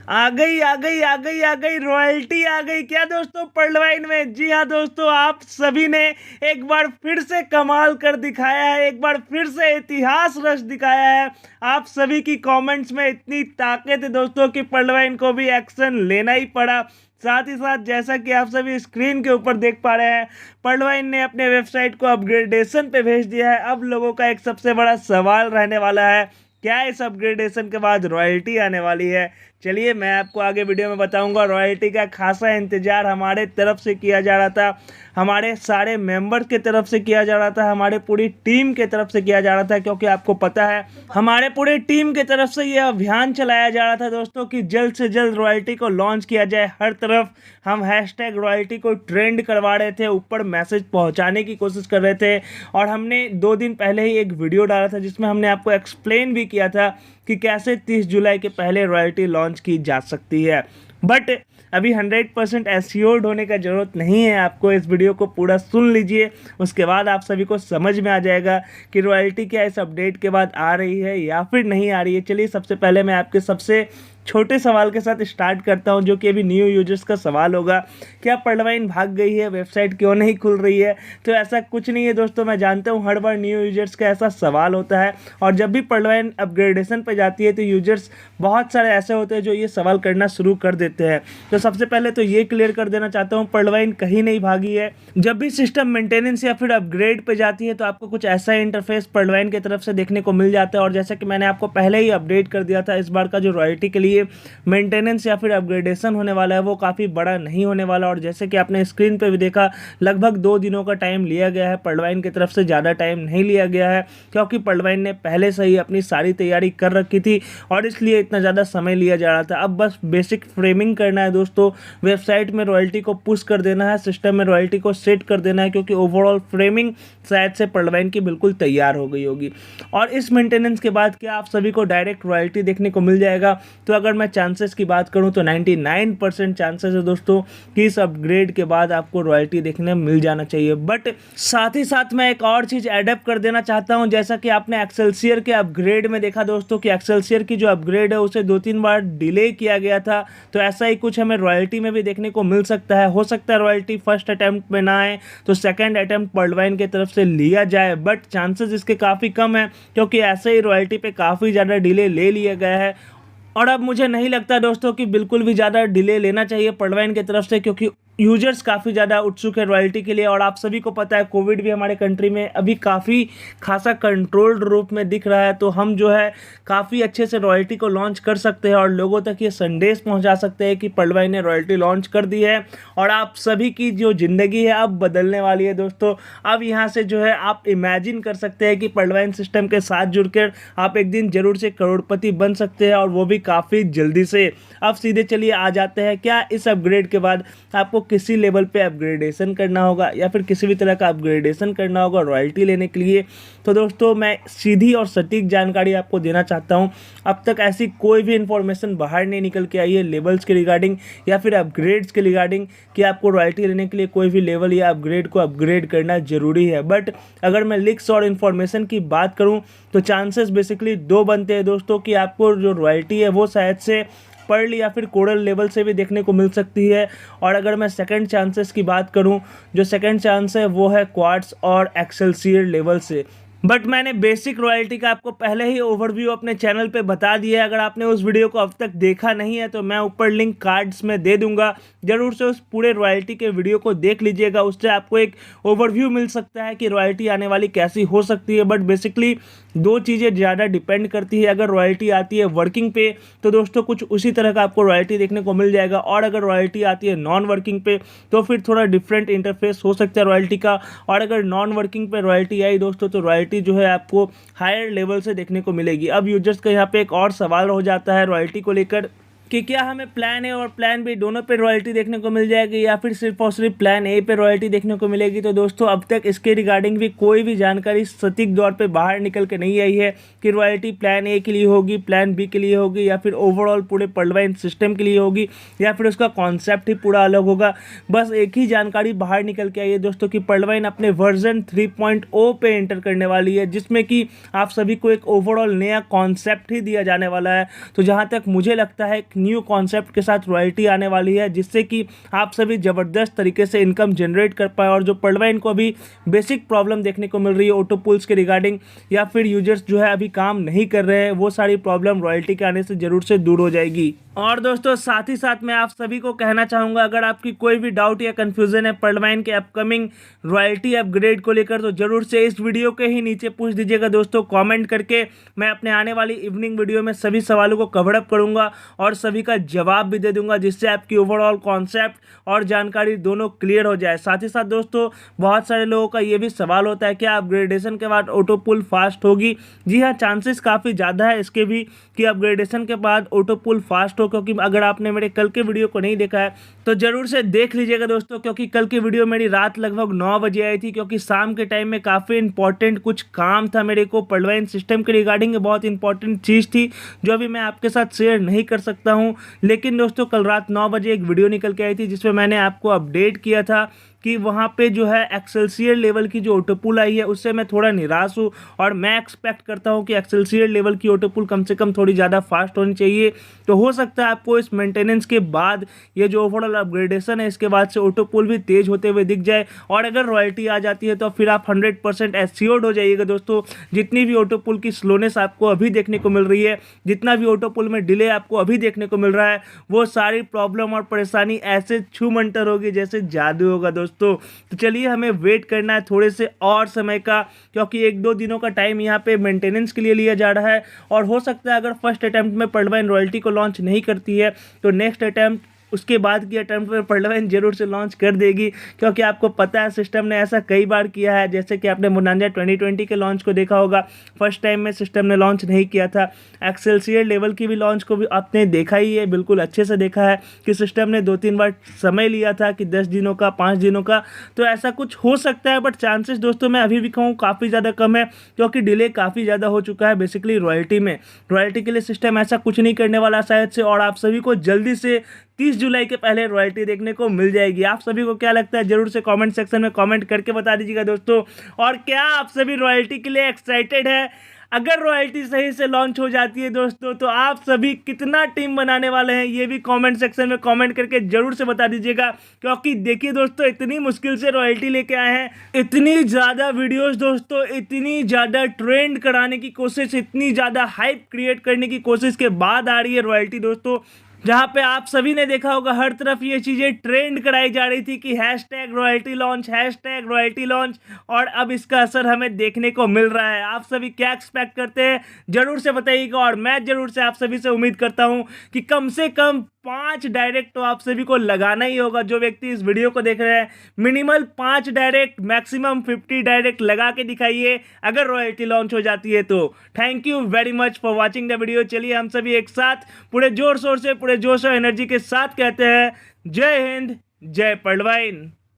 आ गई रॉयल्टी आ गई क्या दोस्तों पर्ल वाइन में। जी हाँ दोस्तों, आप सभी ने एक बार फिर से कमाल कर दिखाया है, एक बार फिर से इतिहास रच दिखाया है। आप सभी की कमेंट्स में इतनी ताकत है दोस्तों कि पर्ल वाइन को भी एक्शन लेना ही पड़ा। साथ ही साथ जैसा कि आप सभी स्क्रीन के ऊपर देख पा रहे हैं, पर्ल वाइन ने अपने वेबसाइट को अपग्रेडेशन पे भेज दिया है। अब लोगों का एक सबसे बड़ा सवाल रहने वाला है, क्या इस अपग्रेडेशन के बाद रॉयल्टी आने वाली है। चलिए मैं आपको आगे वीडियो में बताऊंगा। रॉयल्टी का खासा इंतजार हमारे तरफ से किया जा रहा था, हमारे सारे मेंबर्स के तरफ से किया जा रहा था, हमारे पूरी टीम के तरफ से किया जा रहा था, क्योंकि आपको पता है हमारे पूरे टीम के तरफ से ये अभियान चलाया जा रहा था दोस्तों कि जल्द से जल्द रॉयल्टी को लॉन्च किया जाए। हर तरफ हम हैशटैग रॉयल्टी को ट्रेंड करवा रहे थे, ऊपर मैसेज पहुंचाने की कोशिश कर रहे थे। और हमने 2 दिन पहले ही एक वीडियो डाला था जिसमें हमने आपको एक्सप्लेन भी किया था कि कैसे 30 जुलाई के पहले रॉयल्टी लॉन्च की जा सकती है। बट अभी 100% एश्योर्ड होने का ज़रूरत नहीं है। आपको इस वीडियो को पूरा सुन लीजिए, उसके बाद आप सभी को समझ में आ जाएगा कि रॉयल्टी क्या इस अपडेट के बाद आ रही है या फिर नहीं आ रही है। चलिए सबसे पहले मैं आपके सबसे छोटे सवाल के साथ स्टार्ट करता हूं, जो कि अभी न्यू यूजर्स का सवाल होगा, क्या पर्ल वाइन भाग गई है, वेबसाइट क्यों नहीं खुल रही है। तो ऐसा कुछ नहीं है दोस्तों, मैं जानता हूं हर बार न्यू यूजर्स का ऐसा सवाल होता है, और जब भी पर्ल वाइन अपग्रेडेशन पे जाती है तो यूजर्स बहुत सारे ऐसे होते हैं जो ये सवाल करना शुरू कर देते हैं। तो सबसे पहले तो ये क्लियर कर देना चाहता हूँ, पर्ल वाइन कहीं नहीं भागी है। जब भी सिस्टम मेंटेनेंस या फिर अपग्रेड पे जाती है तो आपको कुछ ऐसा इंटरफेस पर्ल वाइन की तरफ से देखने को मिल जाता है। और जैसा कि मैंने आपको पहले ही अपडेट कर दिया था, इस बार का जो रॉयल्टी के लिए मेंटेनेंस या फिर अपग्रेडेशन होने वाला है वो काफ़ी बड़ा नहीं होने वाला। और जैसे कि आपने स्क्रीन पे भी देखा, लगभग 2 दिनों का टाइम लिया गया है, पर्ल वाइन की तरफ से ज़्यादा टाइम नहीं लिया गया है, क्योंकि पर्ल वाइन ने पहले से ही अपनी सारी तैयारी कर रखी थी और इसलिए इतना ज़्यादा समय लिया जा रहा था। अब बस बेसिक फ्रेमिंग करना है दोस्तों, वेबसाइट में रॉयल्टी को पुश कर देना है, सिस्टम में रॉयल्टी को सेट कर देना है, क्योंकि ओवरऑल फ्रेमिंग शायद से पर्ल वाइन की बिल्कुल तैयार हो गई होगी। और इस मेंटेनेंस के बाद क्या आप सभी को डायरेक्ट रॉयल्टी देखने को मिल जाएगा। तो अगर मैं चांसेस की बात करूं तो 99% चांसेस है दोस्तों कि इस अपग्रेड के बाद आपको रॉयल्टी देखने मिल जाना चाहिए। बट साथ ही साथ मैं एक और चीज़ एडअप कर देना चाहता हूं, जैसा कि आपने एक्सेलसियर के अपग्रेड में देखा दोस्तों कि एक्सेलसियर की जो अपग्रेड है उसे 2-3 बार डिले किया गया था। तो ऐसा ही कुछ हमें रॉयल्टी में भी देखने को मिल सकता है। हो सकता है रॉयल्टी फर्स्ट अटैम्प्ट में ना आए तो सेकेंड अटैम्प्ट पर्ल वाइन की तरफ से लिया जाए, बट चांसेस इसके काफ़ी कम है, क्योंकि ऐसे ही रॉयल्टी पे काफ़ी ज़्यादा डिले ले लिया गया है। और अब मुझे नहीं लगता दोस्तों कि बिल्कुल भी ज़्यादा डिले लेना चाहिए पर्ल वाइन की तरफ से, क्योंकि यूजर्स काफ़ी ज़्यादा उत्सुक है रॉयल्टी के लिए। और आप सभी को पता है कोविड भी हमारे कंट्री में अभी काफ़ी खासा कंट्रोल्ड रूप में दिख रहा है, तो हम जो है काफ़ी अच्छे से रॉयल्टी को लॉन्च कर सकते हैं और लोगों तक ये संदेश पहुंचा सकते हैं कि पर्ल वाइन ने रॉयल्टी लॉन्च कर दी है और आप सभी की जो ज़िंदगी है अब बदलने वाली है दोस्तों। अब यहाँ से जो है आप इमेजिन कर सकते हैं कि पर्ल वाइन सिस्टम के साथ जुड़कर आप एक दिन जरूर से करोड़पति बन सकते हैं, और वो भी काफ़ी जल्दी से। अब सीधे चलिए आ जाते हैं, क्या इस अपग्रेड के बाद आपको किसी लेवल पे अपग्रेडेशन करना होगा या फिर किसी भी तरह का अपग्रेडेशन करना होगा रॉयल्टी लेने के लिए। तो दोस्तों मैं सीधी और सटीक जानकारी आपको देना चाहता हूं। अब तक ऐसी कोई भी इंफॉर्मेशन बाहर नहीं निकल के आई है लेवल्स के रिगार्डिंग या फिर अपग्रेड्स के रिगार्डिंग कि आपको रॉयल्टी लेने के लिए कोई भी लेवल या अपग्रेड को अपग्रेड करना जरूरी है। बट अगर मैं लीक्स और इन्फॉर्मेशन की बात करूँ तो चांसेस बेसिकली 2 बनते हैं दोस्तों कि आपको जो रॉयल्टी है वो शायद से पर्ल या फिर कोरल लेवल से भी देखने को मिल सकती है। और अगर मैं सेकंड चांसेस की बात करूं, जो सेकंड चांस है वो है क्वार्ट्स और एक्सेलसियर लेवल से। बट मैंने बेसिक रॉयल्टी का आपको पहले ही ओवरव्यू अपने चैनल पे बता दिया है। अगर आपने उस वीडियो को अब तक देखा नहीं है तो मैं ऊपर लिंक कार्ड्स में दे दूंगा, जरूर से उस पूरे रॉयल्टी के वीडियो को देख लीजिएगा। उससे आपको एक ओवरव्यू मिल सकता है कि रॉयल्टी आने वाली कैसी हो सकती है। बट बेसिकली 2 चीज़ें ज़्यादा डिपेंड करती है। अगर रॉयल्टी आती है वर्किंग पे तो दोस्तों कुछ उसी तरह का आपको रॉयल्टी देखने को मिल जाएगा, और अगर रॉयल्टी आती है नॉन वर्किंग पे तो फिर थोड़ा डिफरेंट इंटरफेस हो सकता है रॉयल्टी का। और अगर नॉन वर्किंग पे रॉयल्टी आई दोस्तों तो रॉयल्टी जो है आपको हायर लेवल से देखने को मिलेगी। अब यूजर्स का यहाँ पे एक और सवाल हो जाता है रॉयल्टी को लेकर कि क्या हमें प्लान ए और प्लान बी दोनों पे रॉयल्टी देखने को मिल जाएगी या फिर सिर्फ और सिर्फ प्लान ए पे रॉयल्टी देखने को मिलेगी। तो दोस्तों अब तक इसके रिगार्डिंग भी कोई भी जानकारी सटीक तौर पे बाहर निकल के नहीं आई है कि रॉयल्टी प्लान ए के लिए होगी, प्लान बी के लिए होगी, या फिर ओवरऑल पूरे पर्ल वाइन सिस्टम के लिए होगी, या फिर उसका कॉन्सेप्ट ही पूरा अलग होगा। बस एक ही जानकारी बाहर निकल के आई है दोस्तों कि पर्ल वाइन अपने वर्जन 3.0 पे एंटर करने वाली है, जिसमें कि आप सभी को एक ओवरऑल नया कॉन्सेप्ट ही दिया जाने वाला है। तो जहाँ तक मुझे लगता है एक न्यू कॉन्सेप्ट के साथ रॉयल्टी आने वाली है, जिससे कि आप सभी ज़बरदस्त तरीके से इनकम जनरेट कर पाए। और जो पॉल्टवाइन को अभी बेसिक प्रॉब्लम देखने को मिल रही है ऑटो पुल्स के रिगार्डिंग, या फिर यूजर्स जो है अभी काम नहीं कर रहे हैं, वो सारी प्रॉब्लम रॉयल्टी के आने से जरूर से दूर हो जाएगी। और दोस्तों साथ ही साथ मैं आप सभी को कहना चाहूँगा, अगर आपकी कोई भी डाउट या कन्फ्यूज़न है पॉल्टवाइन के अपकमिंग रॉयल्टी अपग्रेड को लेकर, तो ज़रूर से इस वीडियो के ही नीचे पूछ दीजिएगा दोस्तों कमेंट करके। मैं अपने आने वाली इवनिंग वीडियो में सभी सवालों को कवर अप करूँगा और सभी का जवाब भी दे दूँगा, जिससे आपकी ओवरऑल कॉन्सेप्ट और जानकारी दोनों क्लियर हो जाए। साथ ही साथ दोस्तों बहुत सारे लोगों का ये भी सवाल होता है कि अपग्रेडेशन के बाद ऑटो पुल फास्ट होगी। जी हाँ, चांसेस काफ़ी ज़्यादा है इसके भी कि अपग्रेडेशन के बाद ऑटो पुल फास्ट हो, क्योंकि अगर आपने मेरे कल के वीडियो को नहीं देखा है तो जरूर से देख लीजिएगा दोस्तों, क्योंकि कल की वीडियो मेरी रात लगभग 9 बजे आई थी, क्योंकि शाम के टाइम में काफ़ी इंपॉर्टेंट कुछ काम था मेरे को पॉल्टवाइन सिस्टम के रिगार्डिंग। बहुत इंपॉर्टेंट चीज़ थी जो अभी मैं आपके साथ शेयर नहीं कर सकता हूँ। लेकिन दोस्तों कल रात 9 बजे एक वीडियो निकल के आई थी जिसमें मैंने आपको अपडेट किया था कि वहाँ पे जो है एक्सेल्सियर लेवल की जो ऑटो पुल आई है उससे मैं थोड़ा निराश हूँ, और मैं एक्सपेक्ट करता हूँ कि एक्सेल्सियर लेवल की ऑटो पुल कम से कम थोड़ी ज़्यादा फास्ट होनी चाहिए। तो हो सकता है आपको इस मेंटेनेंस के बाद ये जो ओवरऑल अपग्रेडेशन है इसके बाद से ऑटो पुल भी तेज़ होते हुए दिख जाए, और अगर रॉयल्टी आ जाती है तो फिर आप 100% एश्योर्ड हो जाइएगा दोस्तों। जितनी भी ऑटो पुल की स्लोनेस आपको अभी देखने को मिल रही है, जितना भी ऑटो पुल में डिले आपको अभी देखने को मिल रहा है, वो सारी प्रॉब्लम और परेशानी ऐसे छूमंतर होगी जैसे जादू होगा दोस्तों। तो चलिए हमें वेट करना है थोड़े से और समय का, क्योंकि 1-2 दिनों का टाइम यहाँ पे मेंटेनेंस के लिए लिया जा रहा है। और हो सकता है अगर फर्स्ट अटेम्प्ट में पॉल्टवाइन रॉयल्टी को लॉन्च नहीं करती है तो नेक्स्ट अटेम्प्ट उसके बाद की अटेम्प्ट में पॉल्टवाइन जरूर से लॉन्च कर देगी, क्योंकि आपको पता है सिस्टम ने ऐसा कई बार किया है। जैसे कि आपने बोनांजा 2020 के लॉन्च को देखा होगा, फर्स्ट टाइम में सिस्टम ने लॉन्च नहीं किया था। एक्सेल्सियर लेवल की भी लॉन्च को भी आपने देखा ही है, बिल्कुल अच्छे से देखा है कि सिस्टम ने 2-3 बार समय लिया था कि 10 दिनों का 5 दिनों का। तो ऐसा कुछ हो सकता है, बट चांसेस दोस्तों मैं अभी भी कहूँ काफ़ी ज़्यादा कम है, क्योंकि डिले काफ़ी ज़्यादा हो चुका है बेसिकली रॉयल्टी में। रॉयल्टी के लिए सिस्टम ऐसा कुछ नहीं करने वाला शायद से, और आप सभी को जल्दी से 30 जुलाई के पहले रॉयल्टी देखने को मिल जाएगी। आप सभी को क्या लगता है जरूर से कमेंट सेक्शन में कमेंट करके बता दीजिएगा दोस्तों। और क्या आप सभी रॉयल्टी के लिए एक्साइटेड है? अगर रॉयल्टी सही से लॉन्च हो जाती है दोस्तों तो आप सभी कितना टीम बनाने वाले हैं ये भी कमेंट सेक्शन में कमेंट करके जरूर से बता दीजिएगा। क्योंकि देखिए दोस्तों इतनी मुश्किल से रॉयल्टी लेके आए हैं, इतनी ज़्यादा वीडियोस दोस्तों, इतनी ज़्यादा ट्रेंड कराने की कोशिश, इतनी ज़्यादा हाइप क्रिएट करने की कोशिश के बाद आ रही है रॉयल्टी दोस्तों, जहाँ पे आप सभी ने देखा होगा हर तरफ ये चीज़ें ट्रेंड कराई जा रही थी कि hashtag royalty launch, hashtag royalty launch, और अब इसका असर हमें देखने को मिल रहा है। आप सभी क्या एक्सपेक्ट करते हैं जरूर से बताइएगा, और मैं जरूर से आप सभी से उम्मीद करता हूँ कि कम से कम 5 डायरेक्ट तो आप सभी को लगाना ही होगा। जो व्यक्ति इस वीडियो को देख रहे हैं मिनिमल 5 डायरेक्ट, मैक्सिमम 50 डायरेक्ट लगा के दिखाइए अगर रॉयल्टी लॉन्च हो जाती है तो। Thank you very much for watching the video. चलिए हम सभी एक साथ पूरे जोर शोर से, पूरे जोश और एनर्जी के साथ कहते हैं जय हिंद, जय पॉल्टवाइन।